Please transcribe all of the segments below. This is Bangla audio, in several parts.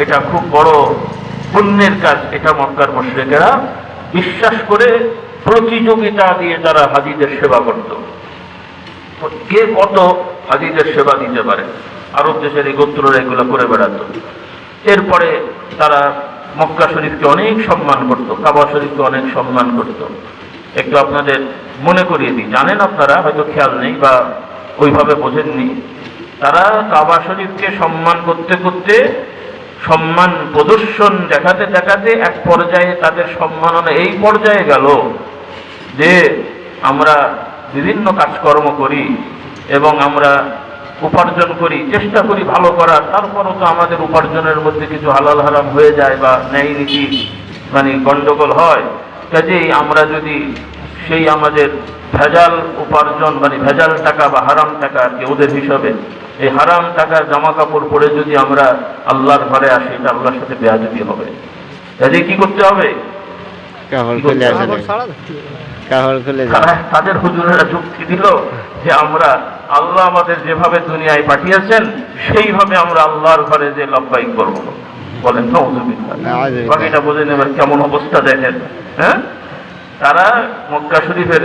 এটা খুব বড় পুণ্যের কাজ। এটা মক্কার মুশরিকেরা বিশ্বাস করে প্রতিযোগিতা দিয়ে তারা হাজীদের সেবা করত, কে কত হাজীদের সেবা দিতে পারে। আরব দেশের এই গোত্ররা এগুলো করে বেড়াতো। এরপরে তারা মক্কা শরীফকে অনেক সম্মান করত, কাবা শরীফকে অনেক সম্মান করত। একটু আপনাদের মনে করিয়ে দিই, জানেন আপনারা, হয়তো খেয়াল নেই বা ওইভাবে বোঝেননি। তারা কাবা শরীফকে সম্মান করতে করতে, সম্মান প্রদর্শন দেখাতে দেখাতে এক পর্যায়ে তাদের সম্মাননা এই পর্যায়ে গেল যে আমরা বিভিন্ন কাজকর্ম করি এবং আমরা উপার্জন করি, চেষ্টা করি ভালো করার, তারপরও তো আমাদের উপার্জনের মধ্যে কিছু হালাল হারাম হয়ে যায় বা ন্যায় নীতি গন্ডগোল হয়। কাজেই আমরা যদি সেই আমাদের ভেজাল উপার্জন ভেজাল টাকা বা হারাম টাকা আর কি ওদের হিসাবে, এই হারাম টাকার জামা কাপড় পরে যদি আমরা আল্লাহর ঘরে আসি, এটা আল্লাহর সাথে বেয়াদবি হবে। কাজেই কি করতে হবে? তাদের হুজুরেরা যুক্তি দিল যে আমরা আল্লাহ আমাদের যেভাবে দুনিয়ায় পাঠিয়েছেন সেইভাবে আমরা আল্লাহর ঘরে যে লব্বাইক করব। বলেন নাউযুবিল্লাহ। বাকিটা বোঝেন এবার কেমন অবস্থা দেখেন। হ্যাঁ, তারা মক্কা শরীফের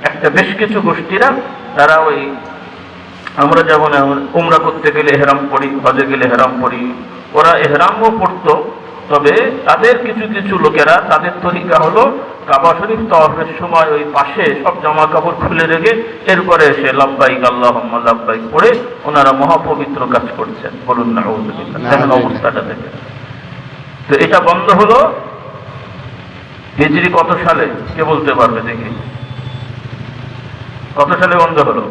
একটা বেশ কিছু গোষ্ঠীরা, তারা ওই আমরা যেমন উমরা করতে গেলে এহরাম পড়ি, হজে গেলে এহরাম পড়ি, ওরা এহরামও পড়তো। তবে তাদের কিছু কিছু লোকেরা, তাদের তরিকা হলো কাবা শরীফ তাওয়াফের সময় ওই পাশে সব জামা কাপড় খুলে রেখে এরপরে এসে লাব্বাইক আল্লাহুম্মা লাব্বাইক পড়ে ওনারা মহাপবিত্র কাজ করছেন। বলুন নাউযুবিল্লাহ। দেখেন অবস্থাটা দেখেন। তো এটা বন্ধ হলো হিজরি কত সালে, কে বলতে পারবে দেখি? কত সালে বন্ধ হলো?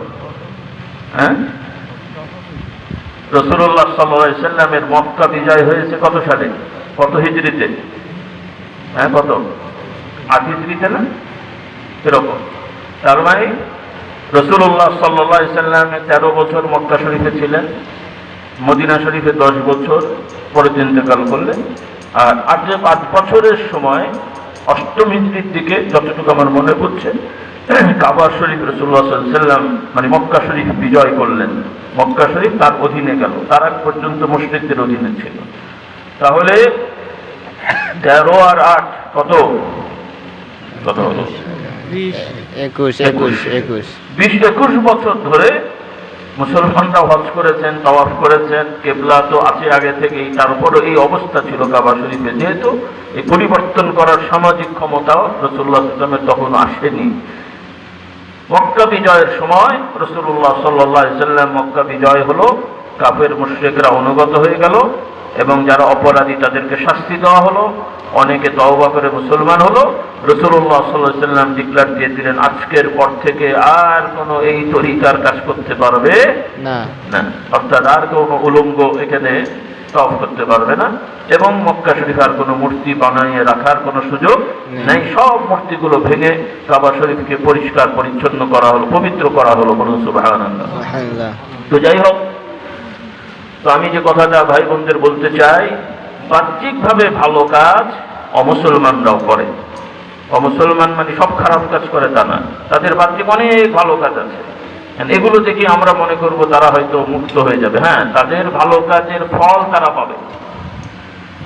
হ্যাঁ, রাসূলুল্লাহ সাল্লাল্লাহু আলাইহি সাল্লামের মক্কা বিজয় হয়েছে কত সালে? কত হিজরিতে? হ্যাঁ, কত? 8 হিজরিতে না এরকম। তার মানে রাসূলুল্লাহ সাল্লাল্লাহু আলাইহি সাল্লাম 13 বছর মক্কা শরীফে ছিলেন, মদিনা শরীফে 10 বছর, পরে ইন্তেকাল করলেন। আর 8 বছরের সময় 8ম হিজরির দিকে যতটুকু আমার মনে পড়ছে, কাবা শরীফ রাসূলুল্লাহ সাল্লাল্লাহু আলাইহি সাল্লাম মক্কা শরীফ বিজয় করলেন। মক্কা শরীফ তার অধীনে গেল, তার আগ পর্যন্ত মুশরিকদের অধীনে ছিল। তাহলে 13 আর 8 কত? কত হলো? 20-21 বছর ধরে মুসলমানরা হজ করেছেন, তাওয়াফ করেছেন, কিবলা তো আছে আগে থেকেই। তারপরে এই অবস্থা ছিল কাবা শরীফে, যেহেতু এই পরিবর্তন করার সামাজিক ক্ষমতাও রাসূলুল্লাহ সাল্লাল্লাহু আলাইহি ওয়াসাল্লামের তখন আসেনি। মক্কা বিজয়ের সময় রাসূলুল্লাহ সাল্লাল্লাহু আলাইহি ওয়াসাল্লাম মক্কা বিজয় হলো, কাফের মুশরিকরা অনুগত হয়ে গেল এবং যারা অপরাধী তাদেরকে শাস্তি দেওয়া হলো, অনেকে তওবা করে মুসলমান হলো। রাসূলুল্লাহ সাল্লাল্লাহু আলাইহি ওয়াসাল্লাম ডিক্লার দিয়ে দিলেন, আজকের পর থেকে আর কোনো এই তরিকার কাজ করতে পারবে না, অর্থাৎ আর কোনো উলঙ্গ এখানে তওয়াফ করতে পারবে না এবং মক্কা শরীফে আর কোনো মূর্তি বানিয়ে রাখার কোনো সুযোগ নেই। সব মূর্তিগুলো ভেঙে কাবা শরীফকে পরিষ্কার পরিচ্ছন্ন করা হলো, পবিত্র করা হলো। বলুন সুবহানাল্লাহ। তো যাই হোক, তো আমি যে কথাটা ভাই বোনদের বলতে চাই, বাহ্যিকভাবে ভালো কাজ অমুসলমানরাও করে। অমুসলমান মানে সব খারাপ কাজ করে তা না, তাদের বাহ্যিক অনেক ভালো কাজ আছে। এগুলো দেখে আমরা মনে করব তারা হয়তো মুক্ত হয়ে যাবে। হ্যাঁ, তাদের ভালো কাজের ফল তারা পাবে।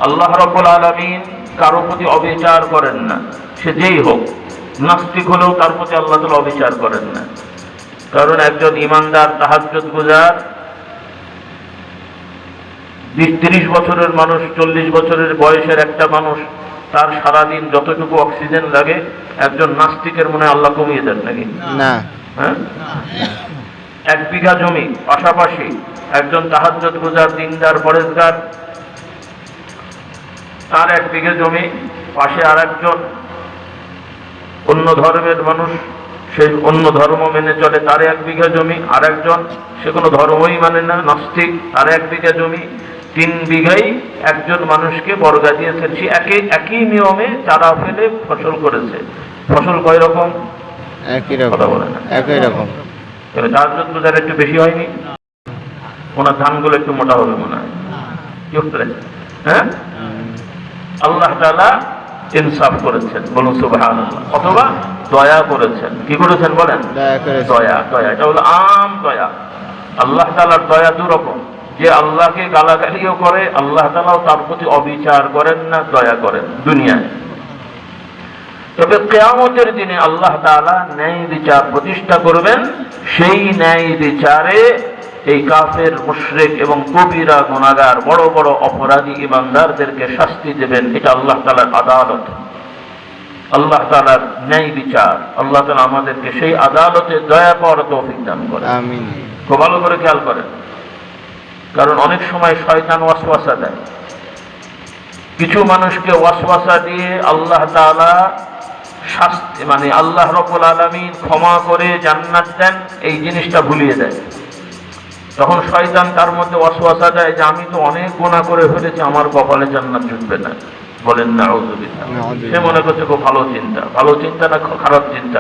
আল্লাহ রাব্বুল আলামিন কারো প্রতি অবিচার করেন না, সে যেই হোক, নাস্তিক হলেও তার প্রতি আল্লাহ তাআলা অবিচার করেন না। কারণ একজন ইমানদার তাহাজ্জুদ গুজার 20-30 বছরের মানুষ, 40 বছরের বয়সের একটা মানুষ, তার সারাদিন যতটুকু অক্সিজেন লাগে একজন নাস্তিকের মনে আল্লাহ কমিয়ে দেন নাকি? না। হ্যাঁ, 1 বিঘা জমি পাশাপাশি একজন তাহাজ্জুদ গুজার দিনদার পরেজগার, তার 1 বিঘা জমি, পাশে আর একজন অন্য ধর্মের মানুষ, সেই অন্য ধর্ম মেনে চলে, তার 1 বিঘা জমি, আর একজন সে কোনো ধর্মই মানে না, নাস্তিক, তার 1 বিঘা জমি। 3 বিঘাই একজন মানুষকে বর্গা দিয়েছেন, সে একই নিয়মে চারা ফেলে ফসল করেছে। ফসল কয় রকম? একই রকম। একই রকম। তাহাজ্জুদ গুজার একটু বেশি হয়নি? ওনার ধানগুলো একটু মোটা হবে মনে হয়। কি হচ্ছে? হ্যাঁ, আল্লাহ তাআলা ইনসাফ করেছেন। বলুন সুবহানাল্লাহ। অথবা দয়া করেছেন। কি করেছেন বলেন? দয়া। দয়া, এটা হলো আম দয়া। আল্লাহ তাআলার দয়া 2 রকম। যে আল্লাহকে গালাগালিও করে, আল্লাহ তাআলাও তার প্রতি অবিচার করেন না, দয়া করেন দুনিয়ায়। তবে কিয়ামতের দিনে আল্লাহ তাআলা ন্যায় বিচার প্রতিষ্ঠা করবেন। সেই ন্যায় বিচারে এই কাফের, মুশরিক এবং কবিরা গুনাহগার, বড় বড় অপরাধী ইমানদারদেরকে শাস্তি দেবেন। এটা আল্লাহ তাআলার আদালত, আল্লাহ তাআলার ন্যায় বিচার। আল্লাহ তাআলা আমাদেরকে সেই আদালতে দয়া পাওয়ার তৌফিক দান করেন। আমিন। খুব ভালো করে খেয়াল করেন, কারণ অনেক সময় শয়তান ওয়াসওয়াসা দেয়। কিছু মানুষকে ওয়াসওয়াসা দিয়ে আল্লাহ তাআলা শাস্তি, মানে আল্লাহ রাব্বুল আলামিন ক্ষমা করে জান্নাত দেন, এই জিনিসটা ভুলিয়ে দেয়। তখন শয়তান তার মধ্যে ওয়াসওয়াসা দেয় যে আমি তো অনেক গুনাহ করে ফেলেছি, আমার কপালে জান্নাত জুটবে না। বলেন নাউযুবিল্লাহ। সে মনে করছে খুব ভালো চিন্তা। ভালো চিন্তা না খারাপ চিন্তা?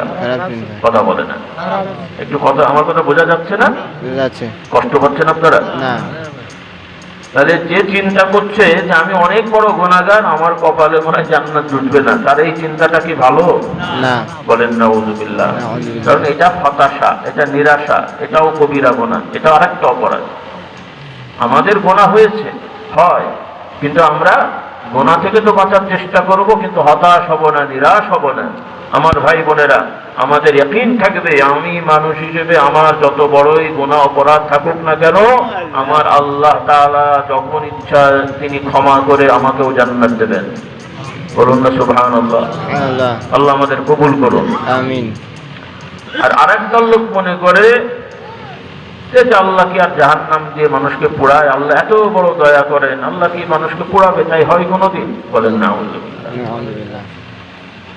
কথা বলে না। একটু কথা, আমার কথা বোঝা যাচ্ছে না? কষ্ট পাচ্ছেন আপনারা? না। তাহলে যে চিন্তা করছে যে আমি অনেক বড় গুনাহগার, আমার কপালে মনে হয় জান্নাত জুটবে না, তার এই চিন্তাটা কি ভালো? না। বলেন নাউযুবিল্লাহ। কারণ এটা হতাশা, এটা নিরাশা, এটাও কবিরা গুনাহ, এটা আরেকটা অপরাধ। আমাদের গুনাহ হয়েছে, হয়, কিন্তু আমরা গুনাহ থেকে তো বাঁচার চেষ্টা করব, কিন্তু হতাশ হব না, নিরাশ হব না। আমার ভাই বোনেরা, আমাদের ইয়াকিন থাকবে, আমি মানুষ হিসেবে আমার যত বড়ই গুনাহ অপরাধ থাকুক না কেন, আমার আল্লাহ তাআলা যখন ইচ্ছা তিনি ক্ষমা করে আমাকেও জান্নাত দেবেন। বলুন না সুবহানাল্লাহ। আল্লাহ আমাদের কবুল করুন, আমিন। আর আরেকদল লোক মনে করে যে আল্লাহ কি আর জাহান্নাম দিয়ে মানুষকে পোড়ায়, আল্লাহ এত বড় দয়া করেন, আল্লাহ কি মানুষকে পোড়াবে? তাই হয় কোনোদিন? বলেন না।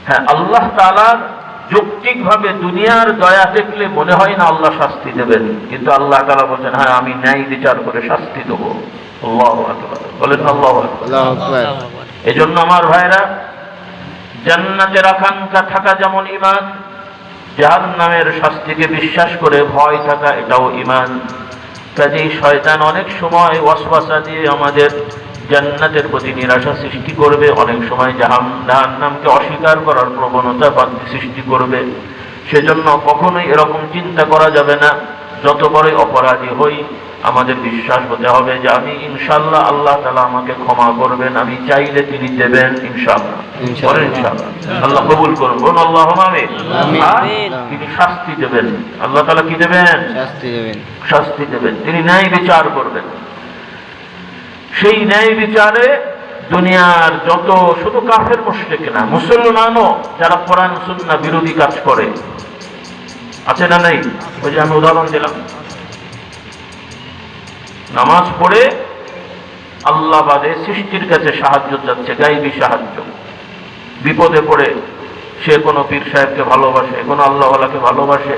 হ্যাঁ, আল্লাহ তাআলার যৌক্তিকভাবে দুনিয়ার দয়া দেখলে মনে হয় না আল্লাহ শাস্তি দেবেন, কিন্তু আল্লাহ তাআলা বলেন হ্যাঁ আমি ন্যায় বিচার করে শাস্তি দেবো। আল্লাহু আকবার। বলেন আল্লাহু আকবার। এজন্য আমার ভাইরা, জান্নাতের আকাঙ্ক্ষা থাকা যেমন ঈমান, জাহান্নামের শাস্তিকে বিশ্বাস করে ভয় থাকা এটাও ঈমান। কাজেই শয়তান অনেক সময় ওয়াসওয়াসা দিয়ে আমাদের জান্নাতের প্রতি নিরাশা সৃষ্টি করবে, অনেক সময় জাহান্নামকে অস্বীকার করার প্রবণতা সৃষ্টি করবে। সেজন্য কখনোই এরকম চিন্তা করা যাবে না। যত বড়ই অপরাধী হই, আমাদের বিশ্বাস হতে হবে যে আমি ইনশাআল্লাহ আল্লাহ তাআলা আমাকে ক্ষমা করবেন, আমি চাইলে তিনি দেবেন ইনশাআল্লাহ। ইনশাআল্লাহ আল্লাহ কবুল করুন, বলুন আল্লাহুম্মা আমিন। তিনি শাস্তি দেবেন, আল্লাহ তাআলা কি দেবেন? শাস্তি দেবেন। তিনি ন্যায় বিচার করবেন। সেই ন্যায় বিচারে দুনিয়ার যত, শুধু কাফের মুশরিক না, মুসলমানও যারা কোরআন সুন্নাহ বিরোধী কাজ করে আছে না নাই? ওই যে আমি উদাহরণ দিলাম, নামাজ পড়ে আল্লাহ বাদে সৃষ্টির কাছে সাহায্য চাচ্ছে, গায়বী সাহায্য। বিপদে পড়ে সে কোনো পীর সাহেবকে ভালোবাসে, কোনো আল্লাহওয়ালাকে ভালোবাসে,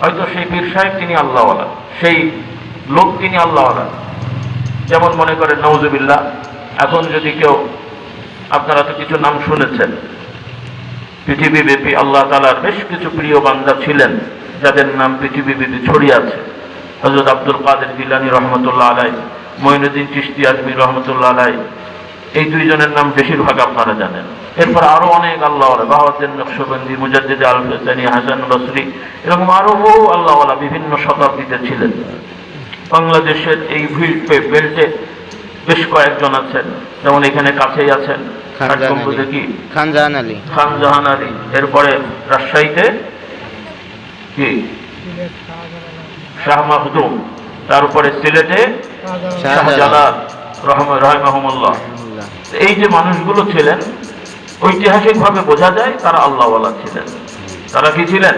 হয়তো সেই পীর সাহেব তিনি আল্লাহওয়ালা, সেই লোক তিনি আল্লাহওয়ালা। যেমন মনে করেন নাউযুবিল্লাহ, এখন যদি কেউ, আপনারা তো কিছু নাম শুনেছেন, পৃথিবীব্যাপী আল্লাহ তাআলার বেশ কিছু প্রিয় বান্দা ছিলেন যাদের নাম পৃথিবীব্যাপী ছড়িয়ে আছে। হযরত আব্দুল কাদের জিলানী রহমতুল্লাহ আলাইহি, মঈনুদ্দিন চিশতি আজমি রহমতুল্লাহ আলাইহি, এই দুইজনের নাম বেশিরভাগ আপনারা জানেন। এরপর আরো অনেক আল্লাহওয়ালা, বাহাউদ্দিন নকশবন্দি, মুজাদ্দিদ আল ফেসানি, হাসান বসরি, এরকম আরো বহু আল্লাহওয়ালা বিভিন্ন শতাব্দীতে ছিলেন। বাংলাদেশের এই বেল্টে বেশ কয়েকজন আছেন, যেমন এখানে কাছেই আছেন খান জাহান আলী, এরপরে রাজশাহীতে কি শাহ মাখদুম, তার উপরে সিলেটে শাহজালাল রাহিমাহুল্লাহ। এই যে মানুষগুলো ছিলেন, ঐতিহাসিক ভাবে বোঝা যায় তারা আল্লাহওয়ালা ছিলেন। তারা কি ছিলেন?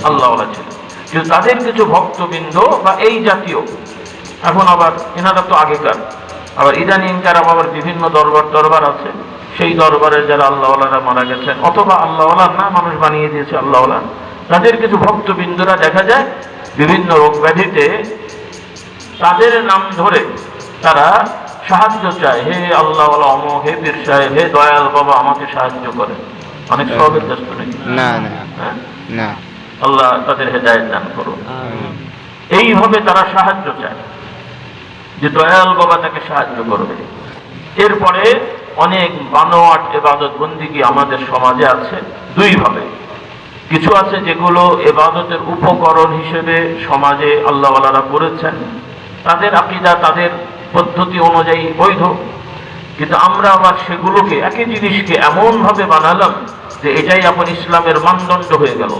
আল্লাহওয়ালা ছিলেন। কিন্তু তাদের কিছু ভক্তবৃন্দ বা এই জাতীয়, এখন আবার এনারা তো আগেকার, আবার ইদানিংকার আবার বিভিন্ন দরবার আছে, সেই দরবারের যারা আল্লাহওয়ালারা মারা গেছেন, অথবা আল্লাহওয়ালা না, মানুষ বানিয়ে দিয়েছে আল্লাহওয়ালা, তাদের কিছু ভক্তবৃন্দরা দেখা যায় বিভিন্ন রোগ ব্যাধিতে তাদের নাম ধরে তারা সাহায্য চায়, হে আল্লাহওয়ালা অমুক, হে পীর সাহেব, হে দয়াল বাবা আমাকে সাহায্য করে। অনেক সবের দোস্ত নাকি? না, আল্লাহ তাদের হেদায়েত দান করুন। এইভাবে তারা সাহায্য চায় যে দয়াল বাবা তাকে সাহায্য করবে। এরপরে অনেক বানোয়াট ইবাদত বন্দিগি আমাদের সমাজে আছে দুই ভাবে। কিছু আছে যেগুলো ইবাদতের উপকরণ হিসেবে সমাজে আল্লাহওয়ালারা করেছেন, তাদের আকীদা তাদের পদ্ধতি অনুযায়ী বৈধ, কিন্তু আমরা আবার সেগুলোকে একই জিনিসকে এমনভাবে বানালাম যে এটাই এখন ইসলামের মানদণ্ড হয়ে গেল,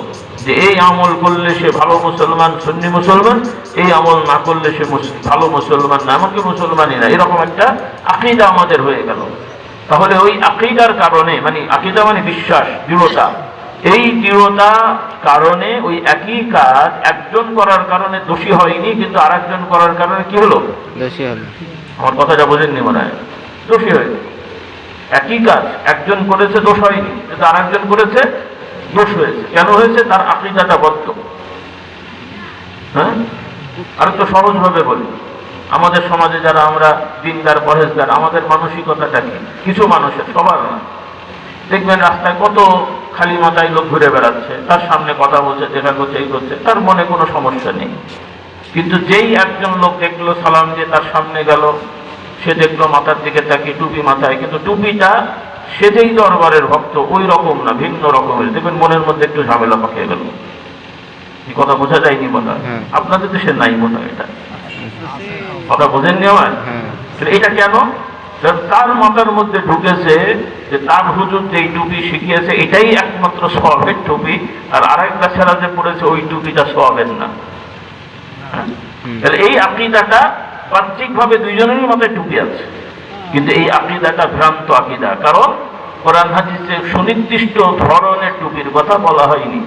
যে এই আমল করলে সে ভালো মুসলমান, সুন্নি মুসলমান, এই আমল না করলে সে ভালো মুসলমান না, এমনকি মুসলমানই না, এরকম একটা আকীদা আমাদের হয়ে গেল। তাহলে ওই আকীদার কারণে, মানে আকীদা মানে বিশ্বাস, দৃঢ়তা, এই দৃঢ়তা কারণে ওই একই কাজ একজন করার কারণে দোষী হয়নি, কিন্তু আর একজন করার কারণে কি হলো? দোষী হলো। আমার কথাটা বোঝেননি মনে হয়, দোষী হয়নি। একই কাজ একজন করেছে, দোষ হয়নি, কিন্তু আর একজন করেছে, দোষ হয়েছে। কেন হয়েছে? তার আকীদাটা বদ্ধ। হ্যাঁ, আর একটু সহজ ভাবে বলি, আমাদের সমাজে যারা আমরা দিনদার পরহেজগার, আমাদের মানসিকতাটা কি? কিছু মানুষের, সবার না, দেখবেন রাস্তায় কত খালি মাথায় লোক ঘুরে বেড়াচ্ছে, তার সামনে কথা বলছে, দেখা করছে, এই করছে, তার মনে কোনো সমস্যা নেই। কিন্তু যেই একজন লোক দেখলো, সালাম দিয়ে তার সামনে গেল, সে দেখলো মাথার দিকে তাকিয়ে টুপি মাথায়, কিন্তু টুপিটা সে যেই দরবারের ভক্ত ওই রকম না, ভিন্ন রকমের, দেখবেন মনের মধ্যে একটু ঝামেলা পাকিয়ে গেল। এই কথা বোঝা যায়নি মনে হয়? আপনাদের দেশে নাই মনে হয়, এটা কথা বোঝেননি আমার? এটা কেন? তার মাথার মধ্যে ঢুকেছে যে তার হুজুর যে টুপি শিখিয়েছে এটাই একমাত্র সওয়াবের টুপি, আর আরেকটা ছেলে যে পড়েছে ওই টুপিটা সওয়াবের না। এই আকীদাটা বাহ্যিকভাবে দুইজনেরই মাথায় টুপি আছে, কিন্তু এই আকীদাটা ভ্রান্ত আকীদা। কারণ কোরআন হাদিসে সুনির্দিষ্ট ধরনের টুপির কথা বলা হয়নি।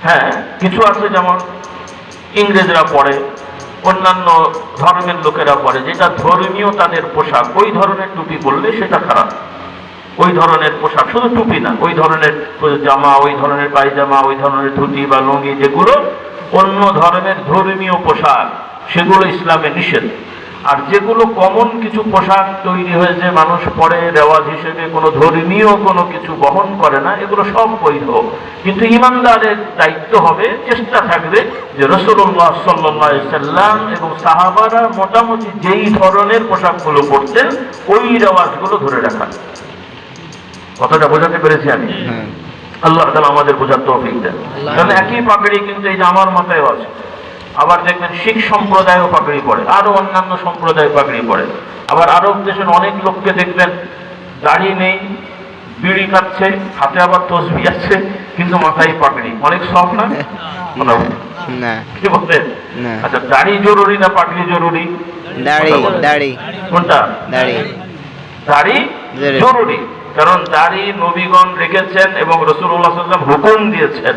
হ্যাঁ, কিছু আছে যেমন ইংরেজরা পড়ে, অন্যান্য ধর্মের লোকেরা পড়ে, যেটা ধর্মীয় তাদের পোশাক, ওই ধরনের টুপি পরলে সেটা খারাপ। ওই ধরনের পোশাক, শুধু টুপি না, ওই ধরনের জামা, ওই ধরনের পায়জামা, ওই ধরনের ধুতি বা লুঙ্গি, যেগুলো অন্য ধর্মের ধর্মীয় পোশাক, সেগুলো ইসলামে নিষেধ। আর যেগুলো কমন কিছু পোশাক তৈরি হয়েছে, মানুষ পরে রেওয়াজ হিসেবে, কোনো ধর্মীয় কোনো কিছু বহন করে না, এগুলো সব বৈধ। কিন্তু ইমানদারের দায়িত্ব হবে, চেষ্টা থাকবে যে রাসূলুল্লাহ সাল্লাল্লাহু আলাইহি সাল্লাম এবং সাহাবারা মোটামুটি যেই ধরনের পোশাকগুলো পরতেন ওই রেওয়াজগুলো ধরে রাখা। কথাটা বোঝাতে পেরেছি আমি? আল্লাহ তাআলা আমাদের বোঝার তৌফিক দেন। কারণ একই পাগড়ি কিন্তু এই যে আমার মাথায় আছে, আবার দেখবেন শিখ সম্প্রদায়ও পাগড়ি পড়ে, আরো অন্যান্য সম্প্রদায় পাগড়ি পড়ে। আবার আরব দেশের অনেক লোককে দেখবেন দাড়ি নেই, বিড়ি খাচ্ছে, হাতে আবার তসবিহ আছে, কিন্তু মাথায় পাগড়ি। অনেক সব না? কি বলতেন? আচ্ছা, দাড়ি জরুরি না পাগড়ি জরুরি? দাড়ি। কোনটা? দাড়ি জরুরি। কারণ দাড়ি নবীগণ রেখেছেন এবং রাসূলুল্লাহ সাল্লাল্লাহু আলাইহি ওয়াসাল্লাম হুকুম দিয়েছেন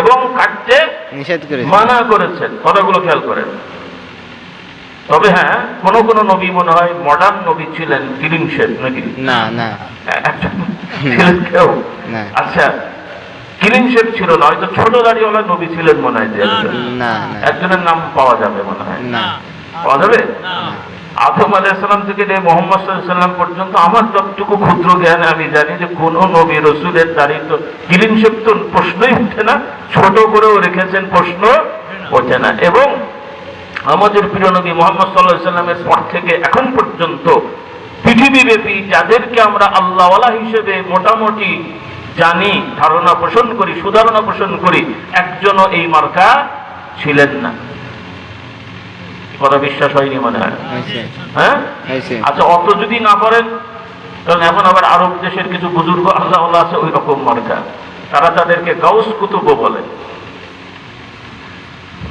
এবং কাটতে নিষেধ করেছেন, মানা করেছেন। কথাগুলো খেয়াল করেন। তবে হ্যাঁ, কোন কোন নবী মনে হয় মডার্ন নবী ছিলেন, ক্লিন শেভ নাকি? না না, ছিলেন কেউ? আচ্ছা, ক্লিন শেভ ছিল না, হয়তো ছোট দাড়িওয়ালা নবী ছিলেন মনে হয়। একজনের নাম পাওয়া যাবে মনে হয়? না, পাওয়া যাবে? আদম আলাইহিস সালাম থেকে মুহাম্মদ সাল্লাল্লাহু আলাইহি ওয়াসাল্লাম পর্যন্ত আমার যতটুকু ক্ষুদ্র জ্ঞানে আমি জানি যে কোন নবী রাসূলের দাড়ি তো ক্লিন শেভ তো প্রশ্নই ওঠে না, ছোট করেও রেখেছেন, প্রশ্ন ওঠে না। এবং আমাদের প্রিয় নবী মুহাম্মদ সাল্লাল্লাহু আলাইহি ওয়াসাল্লামের পর থেকে এখন পর্যন্ত পৃথিবীব্যাপী যাদেরকে আমরা আল্লাহওয়ালা হিসেবে মোটামুটি জানি, ধারণা পোষণ করি, সুধারণা পোষণ করি, একজনও এই মার্কা ছিলেন না। কথা বিশ্বাস হয়নি মনে হয়? হ্যাঁ, আচ্ছা, অত যদি না করেন, কারণ এখন আবার আরব দেশের কিছু বুজুর্গ আল্লাহওয়ালা আছে ওই রকম মার্কা, তারা তাদেরকে গাউস কুতুব বলে।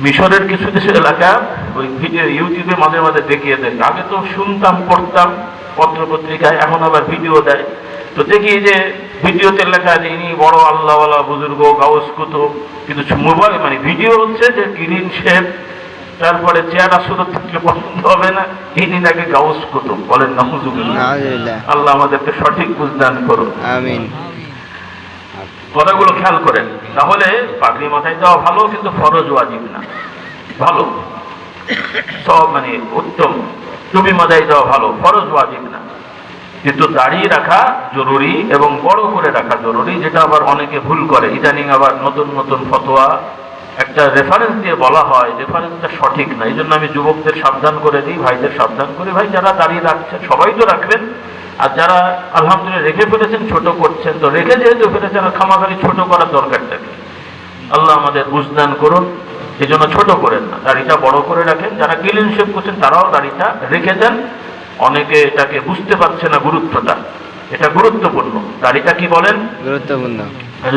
মিশরের কিছু কিছু এলাকা ওই ভিডিও ইউটিউবে মাঝে মাঝে দেখিয়ে দেন। আগে তো শুনতাম, পড়তাম পত্র পত্রিকায়, এখন আবার ভিডিও দেয়। তো দেখি যে ভিডিওতে লেখা যে ইনি বড় আল্লাহওয়ালা বুজুর্গ, গাউস কুতুব, কিন্তু মোবাইল মানে ভিডিও হচ্ছে যে ক্লিন শেভ, তারপরে চেহারা সুন্দর থাকলে পছন্দ হবে না, ইনি নাকি গাউস কুতুব। বলেন নাউজুবিল্লাহ। আল্লাহ আমাদেরকে সঠিক বুঝদান করুন, আমিন। কথাগুলো খেয়াল করেন। তাহলে পাগড়ি মাথায় দেওয়া ভালো, কিন্তু ফরজ ওয়াজিব না। ভালো সব মানে উত্তম, টুপি মাথায় দেওয়া ভালো, ফরজ ওয়াজিব না। কিন্তু দাড়ি রাখা জরুরি এবং বড় করে রাখা জরুরি, যেটা আবার অনেকে ভুল করে। ইদানিং আবার নতুন নতুন ফতোয়া একটা রেফারেন্স দিয়ে বলা হয়, রেফারেন্সটা সঠিক না। এই জন্য আমি যুবকদের সাবধান করে দিই, ভাইদের সাবধান করি, ভাই যারা দাড়ি রাখছেন সবাই তো রাখবেন, আর যারা আলহামদুলিল্লাহ রেখে ফেলেছেন, ছোট করছেন, তো রেখে যেহেতু ফেলেছেন, আর খামাখালি ছোট করার দরকারটা কি? আল্লাহ আমাদের বুঝদান করুন। এই জন্য ছোট করেন না, দাড়িটা বড় করে রাখেন। যারা ক্লিন শেভ করছেন তারাও দাড়িটা রেখে দেন। অনেকে এটাকে বুঝতে পারছে না গুরুত্বটা, এটা গুরুত্বপূর্ণ। দাড়িটা কি বলেন? গুরুত্বপূর্ণ।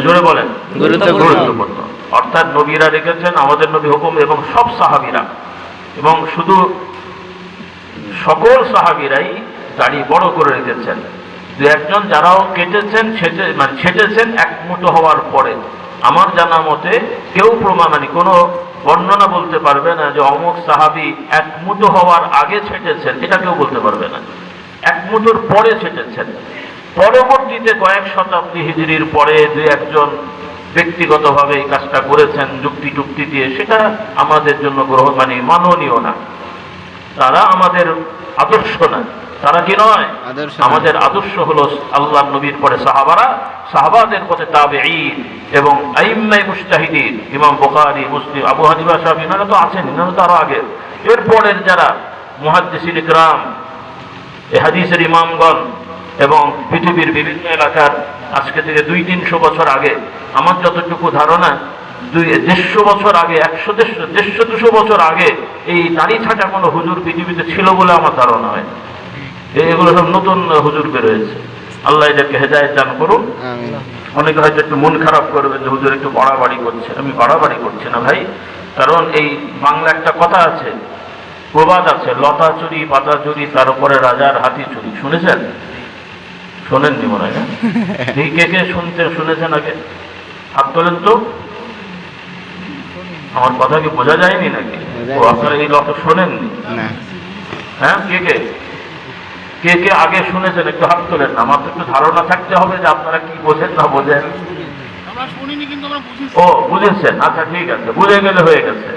জোরে বলেন। গুরুত্বপূর্ণ। অর্থাৎ নবীরা রেখেছেন, আমাদের নবী হুকুম, এবং সব সাহাবীরা, এবং শুধু সকল সাহাবীরাই দাড়ি বড় করে রেখেছেন। দু একজন যারাও কেটেছেন, ছেটেছেন এক মুঠো হওয়ার পরে, আমার জানা মতে কেউ কোনো বর্ণনা বলতে পারবে না যে অমুক সাহাবী এক মুঠো হওয়ার আগে ছেটেছেন, এটা কেউ বলতে পারবে না। এক মুঠোর পরে ছেটেছেন। পরবর্তীতে কয়েক শতাব্দী হিজরির পরে দু একজন ব্যক্তিগতভাবে এই কাজটা করেছেন যুক্তি টুক্তি দিয়ে, সেটা আমাদের জন্য মাননীয় না। তারা আমাদের আদর্শ না। তারা কি নয়? আমাদের আদর্শ হলো আল্লাহর নবীর পরে সাহাবারা, সাহাবাদের পথে তাবেঈন এবং আইম্মায়ে মুজতাহিদিন, ইমাম বুখারী, মুসলিম, আবু হানিফা, শাফিঈ, এনারা তো আছেন, এনারা তো আরো আগে। এরপরের যারা মুহাদ্দিসিন ইকরাম, এই হাদিসের ইমামগণ, এবং পৃথিবীর বিভিন্ন এলাকার আজকে থেকে 200-300 বছর আগে, আমার যতটুকু ধারণা 150 বছর আগে, 150-200 বছর আগে এই দাড়ি ছাটা কোনো হুজুর পৃথিবীতে ছিল বলে আমার ধারণা হয়। এগুলো সব নতুন হুজুর বেরোয়েছে। আল্লাহ এদেরকে হেদায়েত দান করুন। অনেকে হয়তো একটু মন খারাপ করবে যে হুজুর একটু বাড়াবাড়ি করছে। আমি বাড়াবাড়ি করছি না ভাই, কারণ এই বাংলা একটা কথা আছে, প্রবাদ আছে, লতা চুরি পাতা চুরি তার উপরে রাজার হাতি চুরি। শুনেছেন? শোনেননি মনে হয়? এই কে কে শুনেছেন আগে হাত তোলেন তো। আমার কথা কি বোঝা যায়নি নাকি? আপনারা এই লতা শোনেননি? হ্যাঁ, কে কে কে কে আগে শুনেছেন একটু হাত তোলেন না। আমার তো একটু ধারণা থাকতে হবে যে আপনারা কি বোঝেন না বোঝেন। ও বুঝেছেন, আচ্ছা ঠিক আছে, বুঝে গেলে হয়ে গেছে।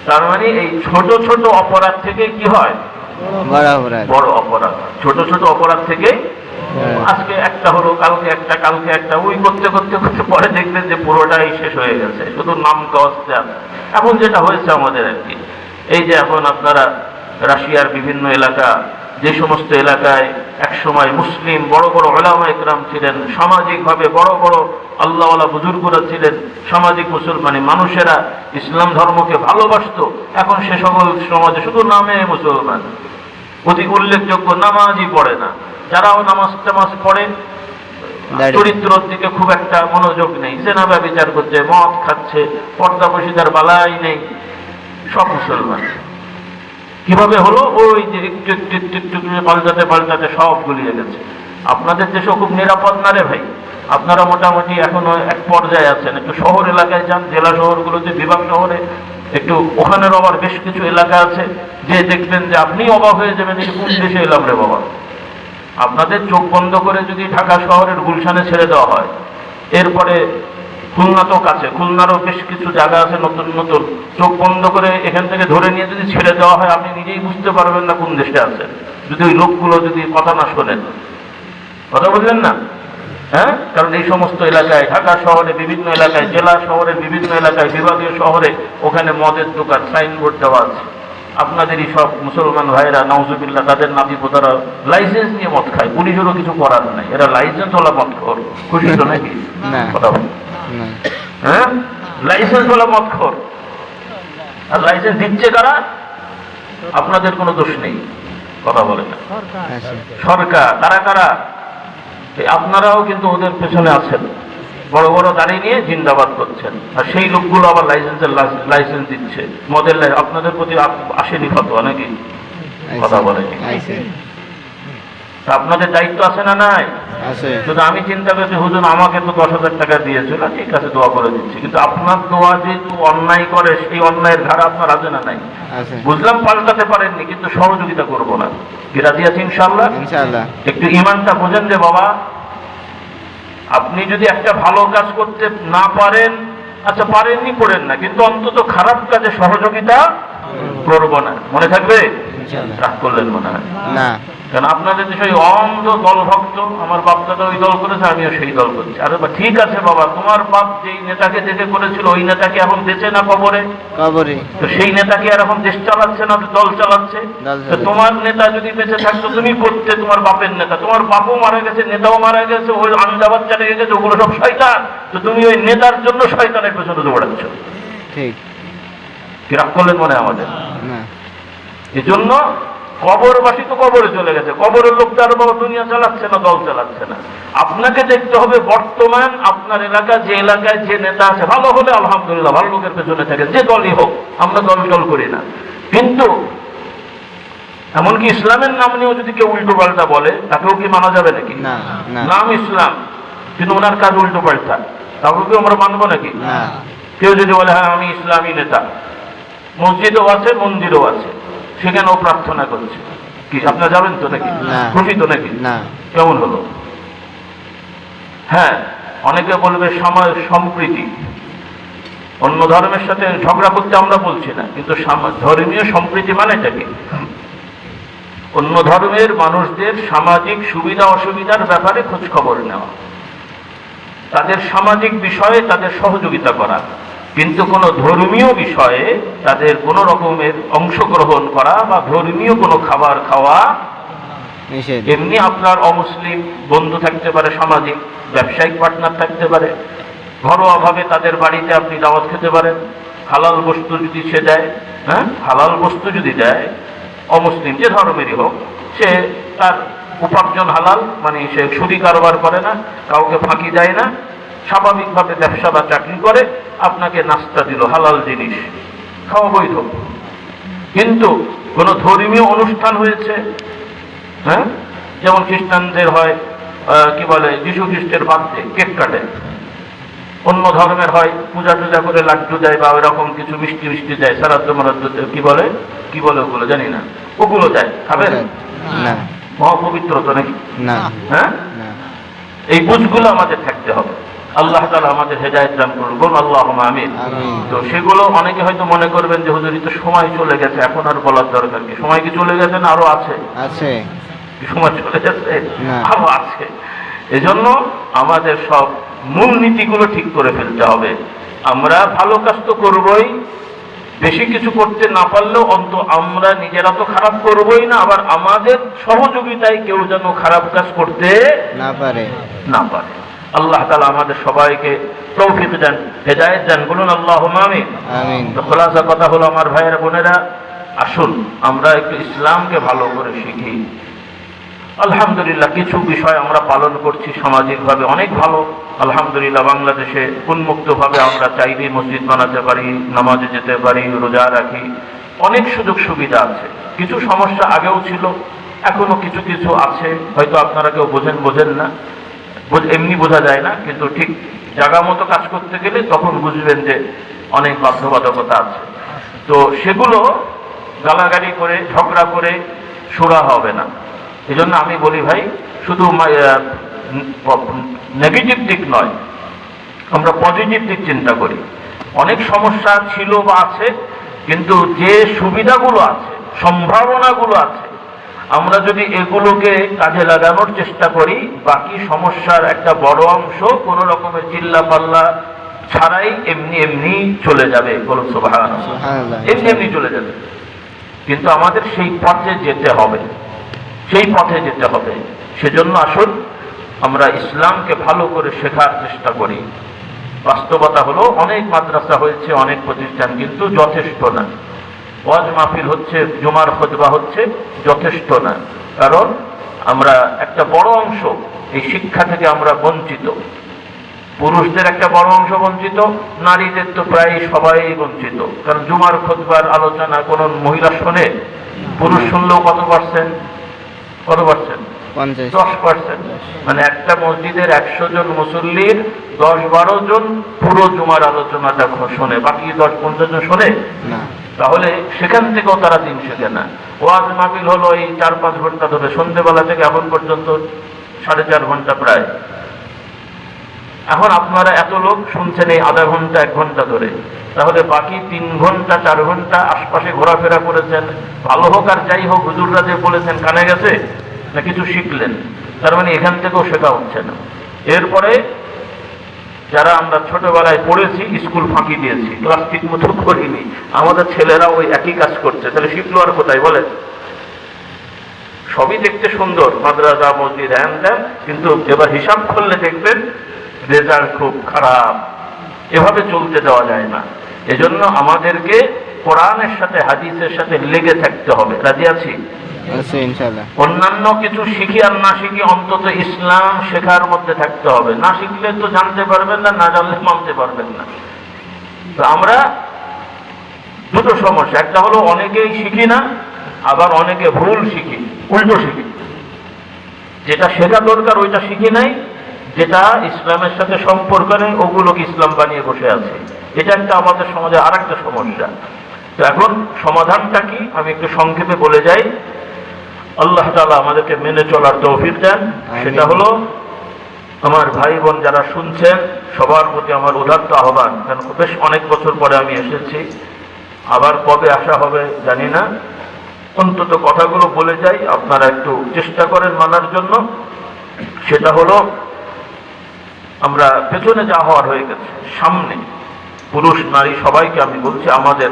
তার মানে এই ছোট ছোট অপরাধ থেকে কি হয়? বড় অপরাধ। ছোট ছোট অপরাধ থেকে আজকে একটা হলো, কালকে একটা, কালকে একটা, ওই করতে করতে করতে পরে দেখবেন যে পুরোটাই শেষ হয়ে গেছে, শুধু নাম কস্তে। এখন যেটা হয়েছে আমাদের আর কি, এই যে এখন আপনারা রাশিয়ার বিভিন্ন এলাকা, যে সমস্ত এলাকায় একসময় মুসলিম বড় বড় উলামা ইকরাম ছিলেন, সামাজিকভাবে বড় বড় আল্লাহওয়ালা বুজুর্গরা ছিলেন, সামাজিক মানুষেরা ইসলাম ধর্মকে ভালোবাসতো, এখন সে সকল সমাজে শুধু নামে মুসলমান, অতি উল্লেখযোগ্য নামাজই পড়ে না। যারাও নামাজ টামাজ পড়ে চরিত্রের দিকে খুব একটা মনোযোগ নেই, জেনা ব্যভিচার করছে, মদ খাচ্ছে, পর্দাবশীদার বালাই নেই, সব মুসলমান। কিভাবে হলো? ওই যে একটু একটু একটু একটু পাল্টাতে পাল্টাতে সব গুলিয়ে গেছে। আপনাদের দেশে খুব নিরাপদ না রে ভাই? আপনারা মোটামুটি এখনো এক পর্যায়ে আছেন। একটু শহর এলাকায় যান, জেলা শহরগুলোতে, বিভাগ শহরে, একটু ওখানের আবার বেশ কিছু এলাকা আছে যে দেখবেন যে আপনি অবাক হয়ে যাবেন, এই কোন দেশে এলাম রে বাবা। আপনাদের চোখ বন্ধ করে যদি ঢাকা শহরের গুলশানে ছেড়ে দেওয়া হয়, এরপরে খুলনা তো কাছে, খুলনারও বেশ কিছু জায়গা আছে নতুন নতুন, চোখ বন্ধ করে এখান থেকে ধরে নিয়ে যদি ছেড়ে দেওয়া হয়, আপনি নিজেই বুঝতে পারবেন না কোন দেশে আছেন, যদি ওই লোকগুলো যদি কথা না শোনেন। কথা বুঝলেন না? হ্যাঁ, কারণ এই সমস্ত এলাকায়, ঢাকা শহরে বিভিন্ন এলাকায়, জেলা শহরের বিভিন্ন এলাকায়, বিভাগীয় শহরে, ওখানে মদের দোকান, সাইনবোর্ড দেওয়া আছে। আপনাদেরই সব মুসলমান ভাইরা নাউজুবিল্লাহ, তাদের নাতি পোতারা লাইসেন্স নিয়ে মদ খায়, পুলিশেরও কিছু করার নাই, এরা লাইসেন্স ওলা মদ খোর। খুশি তো নাকি? কথা বল। হ্যাঁ, লাইসেন্স ওলা মদ খোর। আর লাইসেন্স দিচ্ছে কারা? আপনাদের কোনো দোষ নেই। কথা বলে না সরকার। কারা কারা? আপনারাও কিন্তু ওদের পেছনে আছেন, বড় বড় গাড়ি নিয়ে জিন্দাবাদ করছেন, আর সেই লোকগুলো আবার লাইসেন্স দিচ্ছে মদের। আপনাদের প্রতি আসেনি ফতোয়া নাকি? কথা বলেনি। আপনাদের দায়িত্ব আছে না নাই? শুধু আমি চিন্তা করছি হুজুর আমাকে তো 10,000 টাকা দিয়েছিল, ঠিক আছে দোয়া করে দিচ্ছি, কিন্তু আপনার দোয়া যেহেতু অন্যায় করে, সেই অন্যায়ের ধারা আপনার আছে না নাই? বুঝলাম পাল্টাতে পারেননি, কিন্তু সহযোগিতা করবো না। কি রাজি আছে ইনশাআল্লাহ? একটু ইমানটা বোঝেন যে বাবা, আপনি যদি একটা ভালো কাজ করতে না পারেন, আচ্ছা পারেননি করেন না, কিন্তু অন্তত খারাপ কাজে সহযোগিতা করবো না। মনে থাকবে? রাগ করলেন মনে হয় না? কারণ আপনাদের দেশে ওই অন্ধ দল ভক্ত, আমার বাপ দাদা ওই দল করেছে, আমিও সেই দল করছি। আরে ঠিক আছে বাবা, তোমার বাপ যেই নেতাকে দেখে করেছিল, ওই নেতাকে এখন বেঁচে না কবরে? তো সেই নেতাকে আর এখন দেশ চালাচ্ছে না, দল চালাচ্ছে। তো তোমার নেতা যদি বেঁচে থাকতো, তুমি করতে তোমার বাপের নেতা, তোমার বাপও মারা গেছে, নেতাও মারা গেছে, ওই আন্দাবাদ চালিয়ে গেছে, ওগুলো সব শয়তান। তো তুমি ওই নেতার জন্য শয়তানের পেছনে দৌড়াচ্ছ। ঠিক কি রাগ করলেন মনে হয় আমাদের? না। এজন্য কবরবাসী তো কবরে চলে গেছে, কবরের লোক তো আর বাবা দুনিয়া চালাচ্ছে না, দল চালাচ্ছে না। আপনাকে দেখতে হবে বর্তমান আপনার এলাকা, যে এলাকায় যে নেতা আছে, ভালো হলে আলহামদুলিল্লাহ, ভালো লোকের পেছনে থাকে, যে দলই হোক, আমরা দল করি না। কিন্তু এমনকি ইসলামের নাম নিয়েও যদি কেউ উল্টো পাল্টা বলে, তাকেও কি মানা যাবে নাকি? না, না। নাম ইসলাম, কিন্তু ওনার কাজ উল্টো পাল্টা, তাকেও কি আমরা মানবো নাকি? না। কেউ যদি বলে হ্যাঁ আমি ইসলামী নেতা, মসজিদও আছে মন্দিরও আছে, সেখানেও প্রার্থনা করছে, কি আপনারা যাবেন তো নাকি? না। খুশি তো নাকি? না। কেমন হলো? হ্যাঁ, অনেকে বলবে সমাজ সম্প্রীতি, অন্য ধর্মের সাথে ঝগড়া করতে আমরা বলছি না, কিন্তু ধর্মীয় সম্প্রীতি মানে এটা কি? অন্য ধর্মের মানুষদের সামাজিক সুবিধা অসুবিধার ব্যাপারে খোঁজ খবর নেওয়া, তাদের সামাজিক বিষয়ে তাদের সহযোগিতা করা, কিন্তু কোনো ধর্মীয় বিষয়ে তাদের কোনো রকমের অংশগ্রহণ করা বা ধর্মীয় কোনো খাবার খাওয়া নিষেধ। এমনি আপনার অমুসলিম বন্ধু থাকতে পারে, সামাজিক ব্যবসায়িক পার্টনার থাকতে পারে, ঘরোয়াভাবে তাদের বাড়িতে আপনি দাওয়াত খেতে পারেন, হালাল বস্তু যদি সে দেয়, হ্যাঁ হালাল বস্তু যদি দেয়, অমুসলিম যে ধর্মেরই হোক, সে তার উপার্জন হালাল, মানে সে সুদি কারবার করে না, কাউকে ফাঁকি দেয় না, স্বাভাবিকভাবে ব্যবসা বা চাকরি করে, আপনাকে নাস্তা দিল, হালাল জিনিস খাওয়া বৈধ। কিন্তু কোনো ধর্মীয় অনুষ্ঠান হয়েছে, হ্যাঁ যেমন খ্রিস্টানদের হয় কি বলে যীশু খ্রিস্টের বার্থডে, কেক কাটে, অন্য ধর্মের হয় পূজা টুজা করে লাড্ডু দেয় বা ওইরকম কিছু মিষ্টি দেয়, সারাদ্দ মারাদ্দ কি বলে ওগুলো জানি না, ওগুলো দেয়, খাবেন? না। মহাপবিত্র তো নাকি? না। হ্যাঁ, না। এই বুঝগুলো আমাদের থাকতে হবে। আল্লাহ তাআলা আমাদের হেদায়েত দান করুন, বলুন আল্লাহুম্মা আমিন। আমিন। তো সেগুলো অনেকে হয়তো মনে করবেন যে হুজুর তো সময় চলে গেছে, এখন আর বলার দরকার কি? সময় কি চলে গেছে না আরো আছে? আছে। কি সময় চলে গেছে? না। আরো আছে। এজন্য আমাদের সব মূল নীতিগুলো ঠিক করে ফেলতে হবে। আমরা ভালো কাজ তো করবই, বেশি কিছু করতে না পারলেও আমরা নিজেরা তো খারাপ করবই না, আবার আমাদের সহযোগিতায় কেউ যেন খারাপ কাজ করতে না পারে। আল্লাহ তাআলা আমাদের সবাইকে তৌফিক দেন, হেদায়েত দেন, বলুন আল্লাহুম্মা আমিন। আমিন। তো খোলাসা কথা হলো আমার ভাইয়েরা বোনেরা, আসুন আমরা একটু ইসলামকে ভালো করে শিখি। আলহামদুলিল্লাহ কিছু বিষয় আমরা পালন করছি সামাজিকভাবে অনেক ভালো, আলহামদুলিল্লাহ। বাংলাদেশে উন্মুক্তভাবে আমরা চাইলে মসজিদ বানাতে পারি, নামাজে যেতে পারি, রোজা রাখি, অনেক সুযোগ সুবিধা আছে। কিছু সমস্যা আগেও ছিল, এখনো কিছু কিছু আছে, হয়তো আপনারা কেউ বোঝেন না, এমনি বোঝা যায় না, কিন্তু ঠিক জায়গা মতো কাজ করতে গেলে তখন বুঝবেন যে অনেক বাধ্যবাধকতা আছে। তো সেগুলো গালাগালি করে ঝগড়া করে সুরা হবে না। এই জন্য আমি বলি ভাই, শুধু নেগেটিভ দিক নয়, আমরা পজিটিভ দিক চিন্তা করি। অনেক সমস্যা ছিল বা আছে, কিন্তু যে সুবিধাগুলো আছে, সম্ভাবনাগুলো আছে, আমরা যদি এগুলোকে কাজে লাগানোর চেষ্টা করি, বাকি সমস্যার একটা বড় অংশ কোনো রকমের চিল্লা পাল্লা ছাড়াই এমনি চলে যাবে। বলুন সুবহানাল্লাহ। এমনি চলে যাবে। কিন্তু আমাদের সেই পথে যেতে হবে, সেজন্য আসুন আমরা ইসলামকে ভালো করে শেখার চেষ্টা করি। বাস্তবতা হলো অনেক মাদ্রাসা হয়েছে, অনেক প্রতিষ্ঠান, কিন্তু যথেষ্ট না। ওয়াজ মাহফিল হচ্ছে, জুমার খুতবা হচ্ছে, যথেষ্ট না। কারণ আমরা একটা বড় অংশ এই শিক্ষা থেকে আমরা বঞ্চিত। পুরুষদের একটা বড় অংশ বঞ্চিত, নারীদের তো প্রায় সবাই বঞ্চিত। কারণ জুমার খুতবার আলোচনা কোন মহিলা শোনে? পুরুষ শুনলেও কত পার্সেন্ট? 10%। মানে একটা মসজিদের 100 জন মুসল্লির 10-12 জন পুরো জুমার আলোচনাটা শোনে, বাকি 10-15 জন শোনে না। তাহলে সেখান থেকেও তারা দিন শেখে না। ওয়াজ মাহফিল হলো এই 4-5 ঘন্টা ধরে, সন্ধ্যেবেলা থেকে এখন পর্যন্ত 4.5 ঘন্টা প্রায়। এখন আপনারা এত লোক শুনছেন এই আধা ঘন্টা 1 ঘন্টা ধরে, তাহলে বাকি 3 ঘন্টা 4 ঘন্টা আশপাশে ঘোরাফেরা করেছেন, ভালো হোক আর যাই হোক, হুজুররা যে বলেছেন কানে গেছে না, কিছু শিখলেন। তার মানে এখান থেকেও শেখা হচ্ছে না। এরপরে যারা আমরা ছোটবেলায় পড়েছি, স্কুল ফাঁকি দিয়েছি, ক্লাস ঠিক মতো করিনি, আমাদের ছেলেরা ওই একই কাজ করছে, তাহলে শিখলো আর কোথায় বলেন? সবই দেখতে সুন্দর, মাদ্রাসা মসজিদ হ্যান ত্যান, কিন্তু এবার হিসাব করলে দেখবেন রেজাল্ট খুব খারাপ। এভাবে চলতে দেওয়া যায় না। এজন্য আমাদেরকে কোরআনের সাথে হাদিসের সাথে লেগে থাকতে হবে। রাজি আছি? আচ্ছা ইনশাআল্লাহ। অন্যান্য কিছু শিখি আর না শিখি অন্তত ইসলাম শেখার মধ্যে থাকতে হবে। না শিখলে তো জানতে পারবেন না, না জানলে মানতে পারবেন না। তো আমরা দুটো সমস্যা, একটা হলো অনেকেই শিখি না, আবার অনেকে ভুল শিখি, উল্টো শিখি। যেটা শেখা দরকার ওইটা শিখি নাই, যেটা ইসলামের সাথে সম্পর্ক নেই ওগুলোকে ইসলাম বানিয়ে বসে আছে। এটা একটা আমাদের সমাজে আর একটা সমস্যা। তো এখন সমাধানটা কি আমি একটু সংক্ষেপে বলে যাই। আল্লাহ তাআলা আমাদেরকে মেনে চলার তৌফিক দেন। সেটা হলো আমার ভাই বোন যারা শুনছেন সবার প্রতি আমার উদাত্ত আহ্বান, কারণ বেশ অনেক বছর পরে আমি এসেছি, আবার কবে আসা হবে জানি না, অন্তত কথাগুলো বলে যাই, আপনারা একটু চেষ্টা করেন মানার জন্য। সেটা হলো আমরা পেছনে যা হওয়ার হয়ে গেছে, সামনে পুরুষ নারী সবাইকে আমি বলছি, আমাদের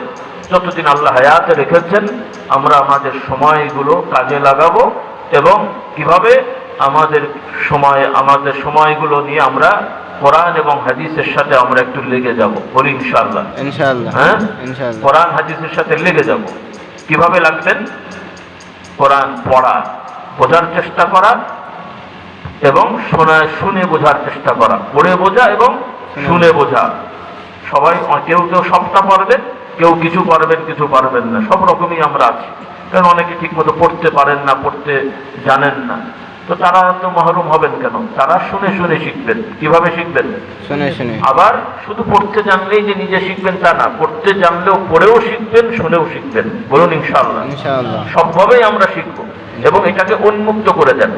যতদিন আল্লাহ হায়াতে রেখেছেন আমরা আমাদের সময়গুলো কাজে লাগাবো এবং কিভাবে আমাদের সময়গুলো নিয়ে আমরা কোরআন এবং হাদিসের সাথে আমরা একটু লেগে যাব। বলি ইনশাআল্লাহ? ইনশাআল্লাহ। হ্যাঁ ইনশাআল্লাহ। কোরআন হাদিসের সাথে লেগে যাব। কিভাবে লাগবেন? কোরআন পড়া, বোঝার চেষ্টা করা এবং শুনে বোঝার চেষ্টা করা। পড়ে বোঝা এবং শুনে বোঝা। সবাই কেউ কেউ সবটা পারবেন, কেউ কিছু পারবেন, কিছু পারবেন না, সব রকমই আমরা আছি। কারণ অনেকে ঠিক মতো পড়তে পারেন না, পড়তে জানেন না, তো তারা তো মাহরুম হবেন কেন? তারা শুনে শুনে শিখবেন। কিভাবে শিখবেন? শুনে শুনে। আবার শুধু পড়তে জানলেই যে নিজে শিখবেন তা না, পড়তে জানলেও পড়েও শিখবেন, শুনেও শিখবেন। বলুন ইনশাআল্লাহ? ইনশাআল্লাহ। সবভাবেই আমরা শিখব এবং এটাকে উন্মুক্ত করে দেন।